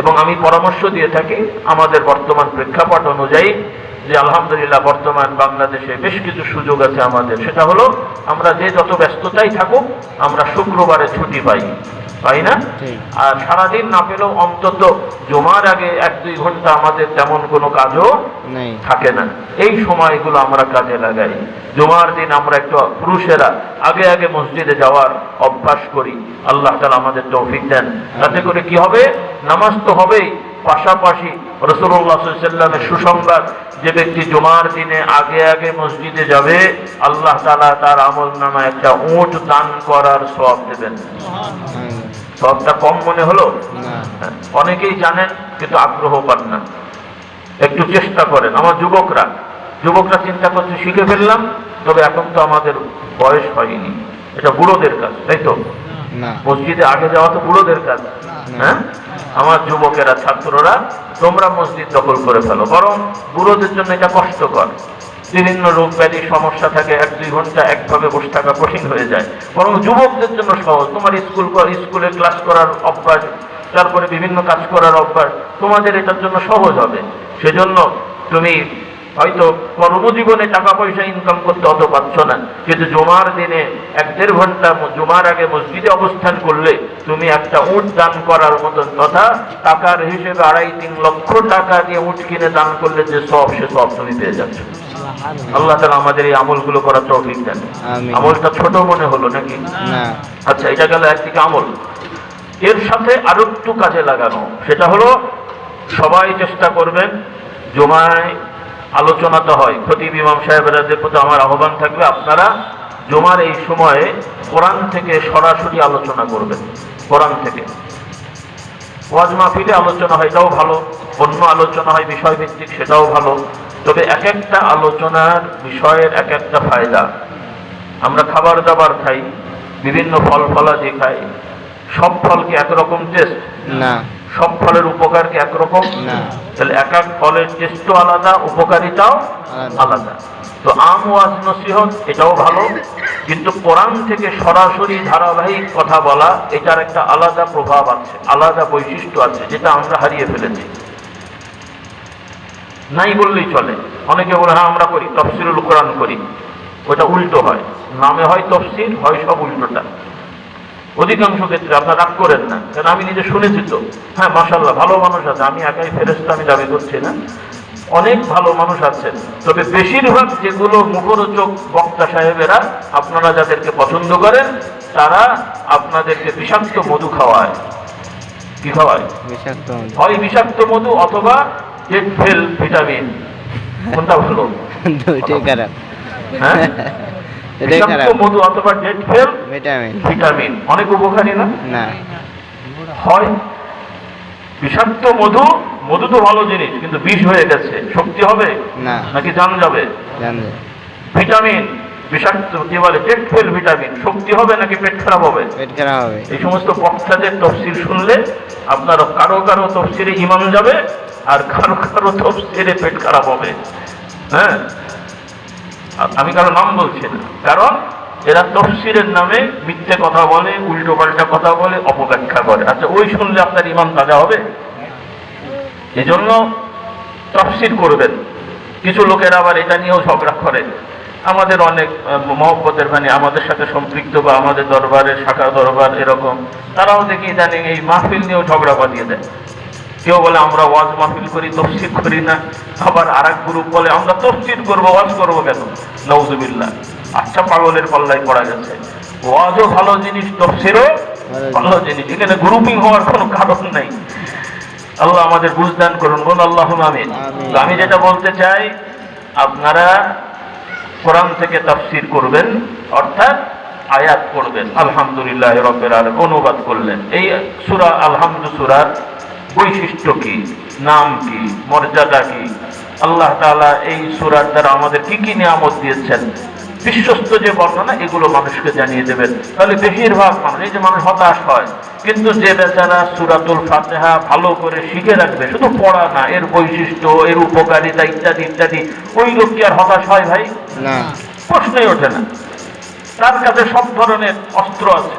এবং আমি পরামর্শ দিয়ে থাকি আমাদের বর্তমান প্রেক্ষাপট অনুযায়ী যে আলহামদুলিল্লাহ বর্তমান বাংলাদেশে বেশ কিছু সুযোগ আছে আমাদের। সেটা হলো আমরা যে যত ব্যস্ততাই থাকুক আমরা শুক্রবারে ছুটি পাই না? আর সারাদিন না পেলেও অন্তত জুমার আগে 1-2 ঘন্টা আমাদের তেমন কোনো কাজও থাকে না। এই সময়গুলো আমরা কাজে লাগাই। জুমার দিন আমরা একটু পুরুষেরা আগে আগে মসজিদে যাওয়ার অভ্যাস করি। আল্লাহ তাআলা আমাদের তৌফিক দেন। তাতে করে কি হবে? নামাজ তো হবেই, পাশাপাশি রাসূলুল্লাহ সাল্লাল্লাহু আলাইহি ওয়াসাল্লামের সুসংবাদ, যে ব্যক্তি জুমার দিনে আগে আগে মসজিদে যাবে আল্লাহ তাআলা তার আমলনামায় একটা উট দান করার সওয়াব দেবেন। সওয়াবটা কম মনে হলো? অনেকেই জানেন কিন্তু আগ্রহ পান না। একটু চেষ্টা করেন। আমার যুবকরা চিন্তা করছে শিখে ফেললাম, তবে এখন তো আমাদের বয়স হয়নি। এটা বুড়োদের কাজ, তাই তো? মসজিদে আগে যাওয়া তো বুড়োদের কাজ। হ্যাঁ, আমার যুবকেরা, ছাত্ররা, তোমরা মসজিদ দখল করে ফেলো। বরং বুড়োদের জন্য এটা কষ্টকর, বিভিন্ন রোগ ব্যাধি সমস্যা থাকে, 1-2 ঘন্টা একভাবে বসে থাকা কঠিন হয়ে যায়। বরং যুবকদের জন্য সহজ। তোমার স্কুলে ক্লাস করার অভ্যাস, তারপরে বিভিন্ন কাজ করার অভ্যাস, তোমাদের এটার জন্য সহজ হবে। সেজন্য তুমি হয়তো কর্মজীবনে টাকা পয়সা ইনকাম করতে অত পারছো না, কিন্তু জুমার দিনে 1-1.5 ঘন্টা জুমার আগে মসজিদে অবস্থান করলে তুমি একটা উট দান করার মতন, তথা টাকার হিসেবে 2.5-3 লক্ষ টাকা দিয়ে উট কিনে দান করলে যে সব, সে সব তুমি পেয়ে যাচ্ছ। আল্লাহ তাআলা আমাদের এই আমলগুলো করার তৌফিক দেন। আমলটা ছোট মনে হলো নাকি? আচ্ছা, এটা গেল একদিকে আমল। এর সাথে আরো একটু কাজে লাগানো, সেটা হলো সবাই চেষ্টা করবেন জুমায় আলোচনা তো হয়, খতিব ইমাম সাহেবের প্রতি আমার আহ্বান থাকবে আপনারা জুমার এই সময়ে কোরআন থেকে সরাসরি আলোচনা করবেন। কোরআন থেকে ওয়াজ মাহফিলে আলোচনা হয়, এটাও ভালো। অন্য আলোচনা হয় বিষয়ভিত্তিক, সেটাও ভালো। তবে এক একটা আলোচনার বিষয়ের এক একটা ফায়দা। আমরা খাবার দাবার খাই, বিভিন্ন ফল ফলাদি খাই, সব ফল কি একরকম টেস্ট? না। সব ফলের উপকার কি একরকম? না। তাহলে এক এক ফলের টেস্টও আলাদা, উপকারিতাও আলাদা। তো আম ওয়াজ নসিহত এটাও ভালো, কিন্তু কোরআন থেকে সরাসরি ধারাবাহিক কথা বলা, এটার একটা আলাদা প্রভাব আছে, আলাদা বৈশিষ্ট্য আছে, যেটা আমরা হারিয়ে ফেলেছি। নাই বললেই চলে। অনেকে বলে হ্যাঁ আমরা করি, তাফসীরুল কোরআন করি। ওটা উল্টো হয়, নামে হয় তাফসীর, হয় সব উল্টোটা। অধিকাংশ ক্ষেত্রে আপনারা রাগ করেন না, কারণ আমি নিজে শুনেছি তো। হ্যাঁ মাশাআল্লাহ ভালো মানুষ আছে, আমি একাই ফেরেশতা আমি দাবি করছি না, অনেক ভালো মানুষ আছেন। তবে বেশিরভাগ যেগুলো মুখরোচক বক্তা সাহেবেরা, আপনারা যাদেরকে পছন্দ করেন, তারা আপনাদেরকে বিষাক্ত মধু খাওয়ায়। কি খাওয়ায়? হয় বিষাক্ত মধু অথবা জেট ফেল ভিটামিন। কোনটা ভালো? হ্যাঁ এটাই বিষাক্ত খারাপ। মধু অথবা ডেড ফেল ভিটামিন ভিটামিন অনেক উপকারী না না হয়। বিষাক্ত মধু, মধু তো ভালো জিনিস, কিন্তু বিষ হয়ে গেছে, শক্তি হবে না নাকি জান যাবে? জানবে ভিটামিন বিষাক্ত কি বলে ডেড ফেল ভিটামিন, শক্তি হবে নাকি পেট খারাপ হবে? পেট খারাপ হবে। এই সমস্ত বক্তাদের তফসির শুনলে আপনার কারো কারো তফসিরে ইমান যাবে, আর কারো কারো তফসিরে পেট খারাপ হবে। হ্যাঁ, আমি কারো নাম বলছি না, কারণ এরা তফসিরের নামে মিথ্যে কথা বলে, উল্টো পাল্টা কথা বলে, অপব্যাখ্যা করে। আচ্ছা, ওই শুনলে আপনার ইমান তাজা হবে? এজন্য তফসির করবেন। কিছু লোকের আবার এটা নিয়েও ঝগড়া করে। আমাদের অনেক মহব্বতের মানে আমাদের সাথে সম্পৃক্ত বা আমাদের দরবারের শাখা দরবার এরকম, তারাও দেখি ইদানিং এই মাহফিল নিয়েও ঝগড়া বাঁধিয়ে দেয়। কেউ বলে আমরা ওয়াজ মাহফিল করি, তফসির করি না। আবার আর এক গ্রুপ বলে আমরা তফসির করবো, ওয়াজ করবো কেন? নাউজুবিল্লাহ। আচ্ছা, পাগলের পাল্লায় পড়া গেছে। ওয়াজও ভালো জিনিস, তফসিরও ভালো জিনিস, এখানে গ্রুপিং হওয়ার কোনো কারণ নাই। আল্লাহ আমাদের বুঝদান করুন, বলুন আল্লাহুম্মা আমিন। তো আমি যেটা বলতে চাই, আপনারা কোরআন থেকে তাফসীর করবেন, অর্থাৎ আয়াত পড়বেন। আলহামদুলিল্লাহ রাব্বিল আলামিন অনুবাদ করলেন। এই সূরা আলহামদু সূরার বৈশিষ্ট্য কি, নাম কি, মর্যাদা কি, আল্লাহ তাআলা এই সূরার দ্বারা আমাদের কি কি নিয়ামত দিয়েছেন, বিশ্বস্ত যে বর্ণনা, এগুলো মানুষকে জানিয়ে দেবেন। তাহলে বেশিরভাগ মানুষ, এই যে মানুষ হতাশ হয়, কিন্তু যে বেচারা সূরাতুল ফাতিহা ভালো করে শিখে রাখবে, শুধু পড়া না, এর বৈশিষ্ট্য, এর উপকারিতা ইত্যাদি ইত্যাদি, ওই লোক কি আর হতাশ হয় ভাই? না প্রশ্নই ওঠে না। তার কাছে সব ধরনের অস্ত্র আছে।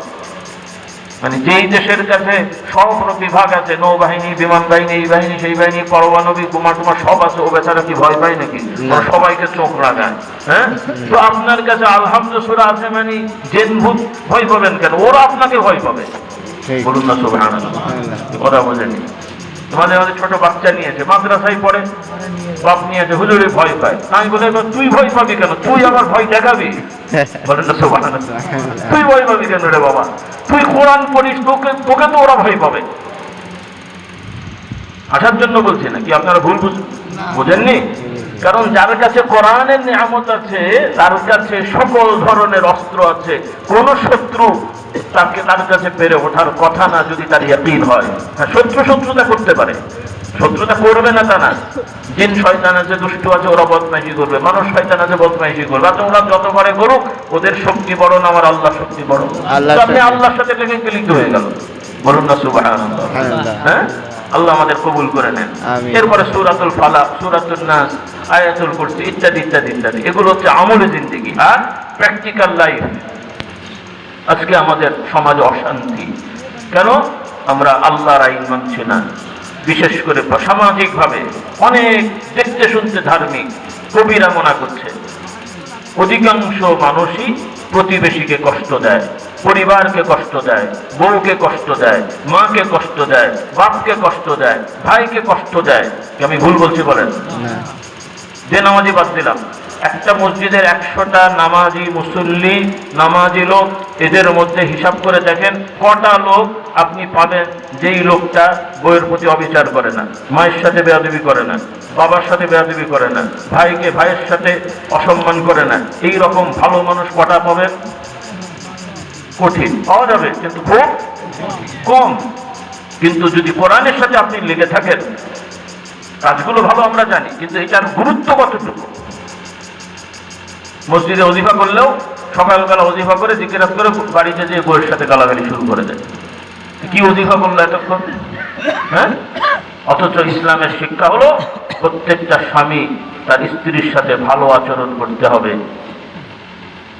মানে যেই দেশের কাছে সব বিভাগ আছে, নৌবাহিনী, বিমান বাহিনী, এই বাহিনী, সেই বাহিনী, পারমাণবিক বোমা টুমা সব আছে, ও বেচারা কি ভয় পায় নাকি? ওরা সবাইকে চোখ লাগায়। হ্যাঁ, তো আপনার কাছে আলহামদু সূরা আছে মানে জেন ভূত ভয় পাবেন কেন? ওরা আপনাকে ভয় পাবে। ঠিক বলুন না সুবহানাল্লাহ। কথা বোঝেনি? তোমাদের আমাদের ছোট বাচ্চা নিয়েছে, মাদ্রাসায় পড়ে, বাপ নিয়েছে, হুজুরে ভয় পায়। আমি বলে, তুই ভয় পাবি কেন? তুই আমার ভয় দেখাবি? বলেন না সুবহানাল্লাহ। তুই ভয় পাবি কেন রে বাবা? তুই কোরআন পড়িস, তোকে তোকে তো ওরা ভয় পাবে। আসার জন্য বলছি না কি, আপনারা ভুল বুঝেননি? কারণ যার কাছে কোরআনের নিয়ামত আছে, তার কাছে সকল ধরনের অস্ত্র আছে। কোন শত্রু তার কাছে পেরে ওঠার কথা না, যদি তার ইয়াকিন হয়। হ্যাঁ, শত্রুতা করতে পারে, শত্রুতা করবে না তা না। জিন শয়তান আছে, দুষ্টু আছে, ওরা বদমাইশি করবে। মানুষ শয়তান আছে, বদমাইশি করবে। আচ্ছা, ওরা যত পারে করুক, ওদের শক্তি বড় না আমার আল্লাহ শক্তি বড়? তো আপনি আল্লাহর সাথে লেগে লিপ্ত হয়ে গেল। বলুন না সুবহানাল্লাহ। হ্যাঁ, আল্লাহ আমাদের কবুল করে নেন। এরপরে সূরাতুল ফালাক, সূরাতুন নাস, আয়াতুল কুরসি ইত্যাদি ইত্যাদি ইত্যাদি, এগুলো হচ্ছে আমলে জিন্দেগি আর প্র্যাকটিক্যাল লাইফ। আজকে আমাদের সমাজে অশান্তি কেন? আমরা আল্লাহর আইন মানছি না। বিশেষ করে সামাজিকভাবে অনেক দেখতে শুনতে ধার্মিক কবিরা মনা করছে, অধিকাংশ মানুষই প্রতিবেশীকে কষ্ট দেয়, পরিবারকে কষ্ট দেয়, বউকে কষ্ট দেয়, মাকে কষ্ট দেয়, বাপকে কষ্ট দেয়, ভাইকে কষ্ট দেয়। কি আমি ভুল বলছি বলেন? যে নামাজি বাদ দিলাম, একটা মসজিদের 100টা নামাজি মুসল্লি, নামাজি লোক, এদের মধ্যে হিসাব করে দেখেন কটা লোক আপনি পাবেন যেই লোকটা বইয়ের প্রতি অবিচার করে না, মায়ের সাথে বেয়াদবি করে না, বাবার সাথে বেয়াদবি করে না, ভাইকে ভাইয়ের সাথে অসম্মান করে না। এই রকম ভালো মানুষ কটা পাবেন? কঠিন, পাওয়া যাবে কিন্তু খুব কম। কিন্তু যদি কোরআনের সাথে আপনি লেগে থাকেন, কাজগুলো ভালো আমরা জানি, কিন্তু এটার গুরুত্ব কতটুকু? মসজিদে ওজিফা করলেও সকালবেলা ওজিফা করে জিকিরাত করে বাড়িতে যেয়ে বউয়ের সাথে গালাগালি শুরু করে দেয়। কি ওজিফা করলো এতক্ষণ? হ্যাঁ, অথচ ইসলামের শিক্ষা হলো প্রত্যেকটা স্বামী তার স্ত্রীর সাথে ভালো আচরণ করতে হবে।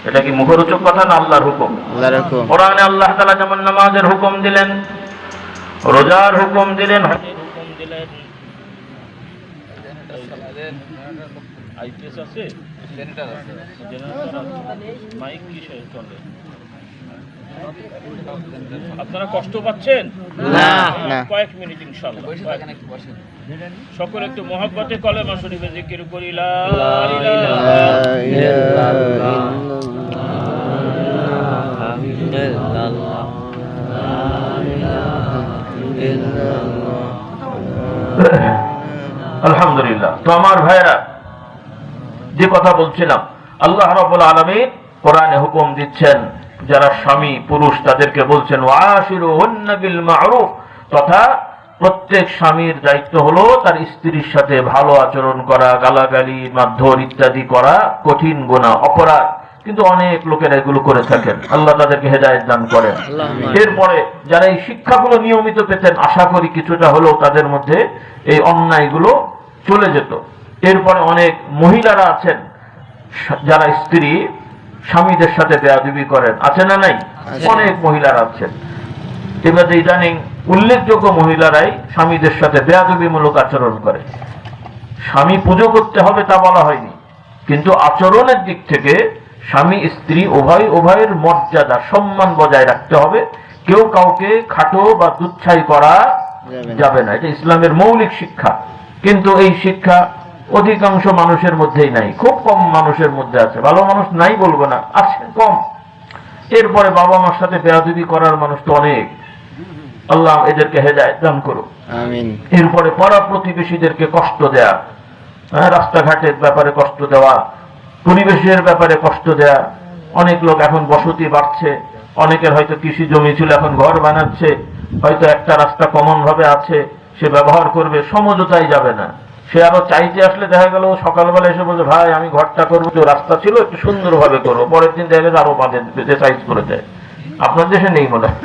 এটা কি মুখরোচক কথা না আল্লাহর হুকুম? কোরআনে আল্লাহ তাআলা যেমন নামাজের হুকুম দিলেন, রোজার হুকুম দিলেন, আইপিএস আছে, জেনারেটর আছে, মাইক কি চলে? আপনারা কষ্ট পাচ্ছেন না? কয়েক মিনিট ইনশাআল্লাহ সকলে একটু মহব্বতে কলেমা শরীফে জিকির করি, লা ইলাহা ইল্লাল্লাহ। আলহামদুলিল্লাহ। তো আমার ভাইরা, যে কথা বলছিলাম, আল্লাহ রাব্বুল আলামিন কোরআনে হুকুম দিচ্ছেন, যারা স্বামী পুরুষ তাদেরকে বলছেন ওয়াশিরুহুন্না বিল মা'রুফ, তথা প্রত্যেক স্বামীর দায়িত্ব হলো তার স্ত্রীর সাথে ভালো আচরণ করা, গালাগালি মারধর ইত্যাদি করা কঠিন গুনাহ অপরাধ, কিন্তু অনেক লোকেরা এগুলো করে থাকেন। আল্লাহ তাদেরকে হেদায়েত দান করেন। এরপরে যারা এই শিক্ষাগুলো নিয়মিত পেতেন, আশা করি কিছুটা হলেও তাদের মধ্যে এই অন্যায়গুলো চলে যেত। এরপরে অনেক মহিলারা আছেন যারা স্ত্রী স্বামীদের সাথে বেয়াদবি করেন, আছে না নাই? অনেক মহিলারা আছেন। এবারে ইদানিং উল্লেখযোগ্য মহিলারাই স্বামীদের সাথে বেয়াদবিমূলক আচরণ করে। স্বামী পুজো করতে হবে তা বলা হয়নি, কিন্তু আচরণের দিক থেকে স্বামী স্ত্রী উভয়ের মর্যাদা সম্মান বজায় রাখতে হবে। কেউ কাউকে খাটো বা তুচ্ছাই করা যাবে না, এটা ইসলামের মৌলিক শিক্ষা। কিন্তু এই শিক্ষা অধিকাংশ মানুষের মধ্যেই নাই, খুব কম মানুষের মধ্যে আছে। ভালো মানুষ নাই বলবো না, আছে কম। এরপরে বাবা মার সাথে বেয়াদবি করার মানুষ তো অনেক। আল্লাহ এদেরকে হেদায়েত দান করুন, আমিন। এরপরে পাড়া প্রতিবেশীদেরকে কষ্ট দেয়া, রাস্তাঘাটের ব্যাপারে কষ্ট দেওয়া, পরিবেশের ব্যাপারে কষ্ট দেয়া। অনেক লোক এখন বসতি বাড়ছে, অনেকের হয়তো কৃষি জমি ছিল, এখন ঘর বানাচ্ছে, হয়তো একটা রাস্তা কমন ভাবে আছে, সে ব্যবহার করবে, সমঝোতায় যাবে না। সে আরো চাইতে আসলে দেখা গেল সকালবেলা এসে বলছে ভাই আমি ঘরটা করবো, তো রাস্তা ছিল একটু সুন্দর ভাবে করবো, পরের দিন দেখা গেছে আরো বাঁধে সাইজ করে দেয়। আপনার দেশে নেই মনে হয়।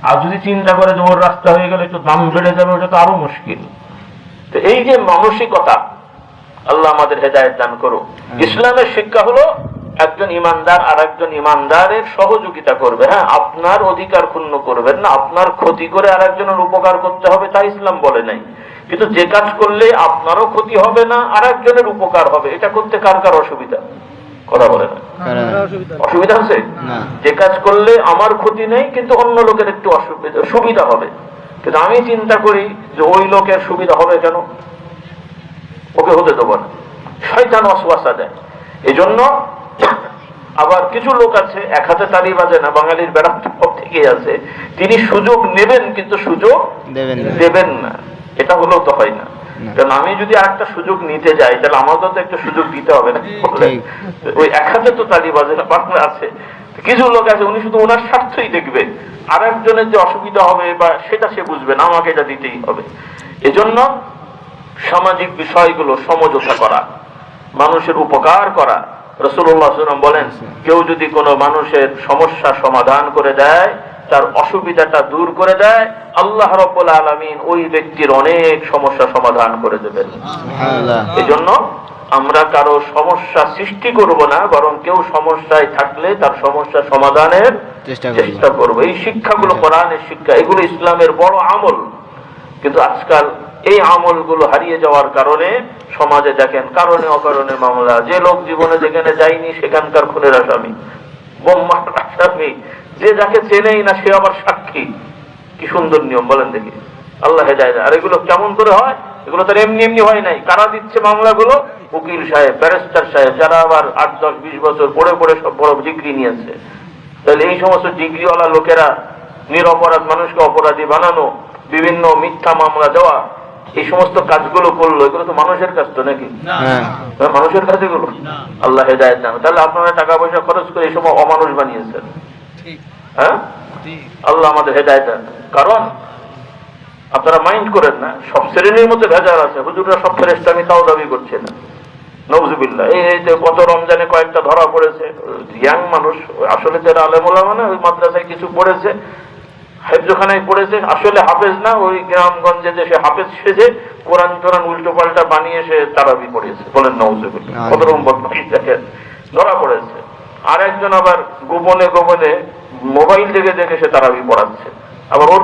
আর যদি চিন্তা করে যে ওর রাস্তা হয়ে গেলে একটু দাম বেড়ে যাবে, ওটা তো আরো মুশকিল। তো এই যে মানসিকতা, আল্লাহ আমাদের হেদায়েত দান করুক। ইসলামের শিক্ষা হলো একজন ইমানদার আর একজন ইমানদারের সহযোগিতা করবে। হ্যাঁ, আপনার অধিকার ক্ষুণ্ণ করবেন না, আপনার ক্ষতি করে আর একজনের উপকার করতে হবে তা ইসলাম বলে নাই। কিন্তু যে কাজ করলে আপনারও ক্ষতি হবে না আর একজনের উপকার হবে, এটা করতে কার কার অসুবিধা? কথা বলে না, অসুবিধা আছে? যে কাজ করলে আমার ক্ষতি নেই কিন্তু অন্য লোকের একটু সুবিধা হবে, কিন্তু আমি চিন্তা করি যে ওই লোকের সুবিধা হবে কেন, ওকে হতে দেবো না, শয়তান ওয়াসওয়াসা দেয়। এই জন্য আবার কিছু লোক আছে, এক হাতে তালি বাজে না, বাঙালির বেড়া থেকে আছে, তিনি সুযোগ নেবেন কিন্তু সুযোগ দেবেন না। এটা হলেও তো হয় না, কারণ আমি যদি আরেকটা সুযোগ নিতে যাই তাহলে আমাকে তো একটা সুযোগ দিতে হবে না। ওই এক হাতে তো তালি বাজে না, বাংলা আছে। কিছু লোক আছে উনি শুধু ওনার স্বার্থই দেখবেন, আর একজনের যে অসুবিধা হবে বা সেটা সে বুঝবে না, আমাকে এটা দিতেই হবে। এজন্য সামাজিক বিষয়গুলো সমঝোতা করা, মানুষের উপকার করা। রাসূলুল্লাহ সাল্লাল্লাহু আলাইহি ওয়াসাল্লাম বলেন, কেউ যদি কোনো মানুষের সমস্যা সমাধান করে দেয়, তার অসুবিধাটা দূর করে দেয়, আল্লাহ রাব্বুল আলামিন ওই ব্যক্তির অনেক সমস্যা সমাধান করে দেবেন। এজন্য আমরা কারো সমস্যা সৃষ্টি করব না, বরং কেউ সমস্যায় থাকলে তার সমস্যা সমাধানের চেষ্টা করব। এই শিক্ষাগুলো কোরআনের শিক্ষা, এগুলো ইসলামের বড় আমল। কিন্তু আজকাল এই আমলগুলো হারিয়ে যাওয়ার কারণে সমাজে দেখেন কারণে অকারণে মামলা, যে লোক জীবনে যেখানে যায়নি সেখানকার খুনের আসামি, বোমার আসামি, যে যাকে চেনেই না সে আবার সাক্ষী। কি সুন্দর নিয়ম বলেন দেখি, আল্লাহ হেদায়েত। আর এগুলো কেমন করে হয়? এগুলো তো এমনি এমনি হয় নাই। কারা দিচ্ছে মামলাগুলো? উকিল সাহেব, ব্যারিস্টার সাহেব, যারা আবার 8, 10, 20 বছর পড়ে পড়ে সব বড় ডিগ্রি নিয়েছে। তাহলে এই সমস্ত ডিগ্রিওয়ালা লোকেরা নিরপরাধ মানুষকে অপরাধী বানানো, বিভিন্ন মিথ্যা মামলা দেওয়া, এই সমস্ত কাজগুলো করলো, এগুলো তো মানুষের কাজ তো নাকি? মানুষের কাজ এগুলো? আল্লাহ হেদায়েত দান। তাহলে আপনারা টাকা পয়সা খরচ করে এই সময় অমানুষ বানিয়েছেন। হ্যাঁ, আল্লাহ আমাদের হেদায়েত দান। কারণ আপনারা মাইন্ড করেন না, সব শ্রেণীর মধ্যে ভেজাল আছে। হুজুররা সব ফেরেশতা, আমি তাও দাবি করছে না, নওজুবিল্লাহ। এই যে গত রমজানে কয়েকটা ধরা পড়েছে, ইয়াং মানুষ, আসলে যারা আলেম ওলামা না, ওই মাদ্রাসায় কিছু পড়েছে, হেফজখানায় পড়েছে, আসলে হাফেজ না, ওই গ্রামগঞ্জে যে সে হাফেজ সেজে কোরআন টোরান উল্টো পাল্টা বানিয়ে সে তারাবি পড়েছে। বলেন নওজুবিল্লাহ, কত রকম বদমাইশ দেখেন, ধরা পড়েছে। আর একজন আবার গোপনে গোপনে মোবাইল দেখে দেখে সে তারাবি পড়াচ্ছে, আবার ওর